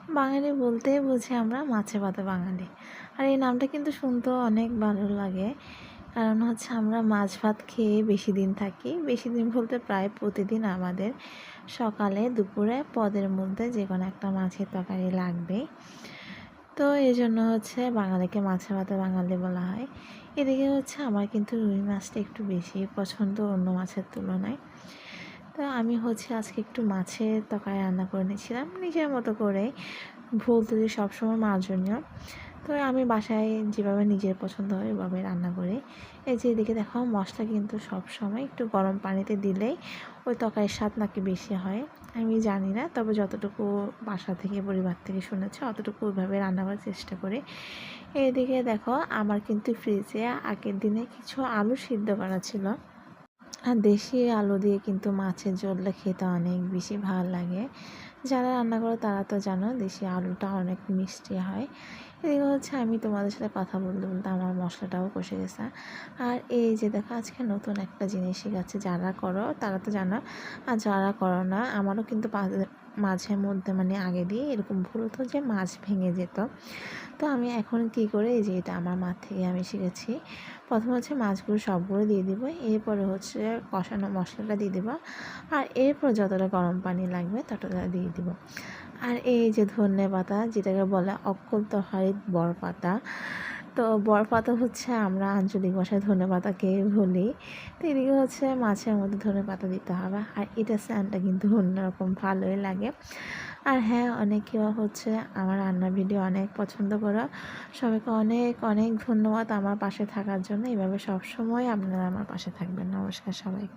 বাঙালি বলতেই বুঝি আমরা মাছে ভাতে বাঙালি। আর এই নামটা কিন্তু শুনতেও অনেক ভালো লাগে। কারণ হচ্ছে আমরা মাছ ভাত খেয়ে বেশি দিন থাকি। বেশি দিন বলতে প্রায় প্রতিদিন আমাদের সকালে দুপুরে পদের মধ্যে যে কোনো একটা মাছের তরকারি লাগবেই। তো এই জন্য হচ্ছে বাঙালিকে মাছে ভাতে বাঙালি বলা হয়। এদিকে হচ্ছে আমার কিন্তু রুই মাছটা একটু বেশি পছন্দ অন্য মাছের তুলনায়। তো আমি হচ্ছে আজকে একটু মাছের তরকারি রান্না করে নিয়েছিলাম নিজের মতো করে। ভুল ত্রুটি সবসময় মার্জনীয়। তো আমি বাসায় যেভাবে নিজের পছন্দ হয় ওইভাবে রান্না করি। এই যে এদিকে দেখো মশলা কিন্তু সবসময় একটু গরম পানিতে দিলেই ওই তরকারির স্বাদ নাকি বেশি হয়। আমি জানি না, তবে যতটুকু বাসা থেকে পরিবার থেকে শুনেছি অতটুকু ওইভাবে রান্না করার চেষ্টা করি। এদিকে দেখো আমার কিন্তু ফ্রিজে আগের দিনে কিছু আলু সিদ্ধ করা ছিল। আর দেশি আলু দিয়ে কিন্তু মাছের ঝোলটা খেতে অনেক বেশি ভালো লাগে। যারা রান্না করে তারা তো জানো দেশি আলুটা অনেক মিষ্টি হয়। এদিকে হচ্ছে আমি তোমাদের সাথে কথা বলতে বলতে আমার মশলাটাও কষে গেছে। আর এই যে দেখো আজকে নতুন একটা জিনিস শিখাচ্ছি, যারা করো তারা তো জানো, আর যারা করো না আমারও কিন্তু মাঝে মধ্যে মানে আগে দিয়ে এরকম ভুল হতো যে মাছ ভেঙে যেত। তো আমি এখন কি করে, এই যে এটা আমার মা থেকে আমি শিখেছি। প্রথমে হচ্ছে মাছগুলো সবগুলো দিয়ে দিব, এরপরে হচ্ছে কষানো মশলাটা দিয়ে দিব, আর এরপর যতটা গরম পানি লাগবে ততটা দিয়ে দিব। আর এই যে ধনে পাতা, যেটাকে বলে অক্কল তরকারির বরপাতা, তো বরপাতা হচ্ছে আমরা আঞ্চলিক ভাষায় ধনে পাতাকে বলি। তো এদিকে হচ্ছে মাছের মধ্যে ধনে পাতা দিতে হবে, আর এটা স্যানটা কিন্তু অন্যরকম ভালোই লাগে। আর হ্যাঁ, অনেকেও হচ্ছে আমার রান্নার ভিডিও অনেক পছন্দ করো। সবাইকে অনেক অনেক ধন্যবাদ আমার পাশে থাকার জন্য। এভাবে সবসময় আপনারা আমার পাশে থাকবেন। নমস্কার সবাইকে।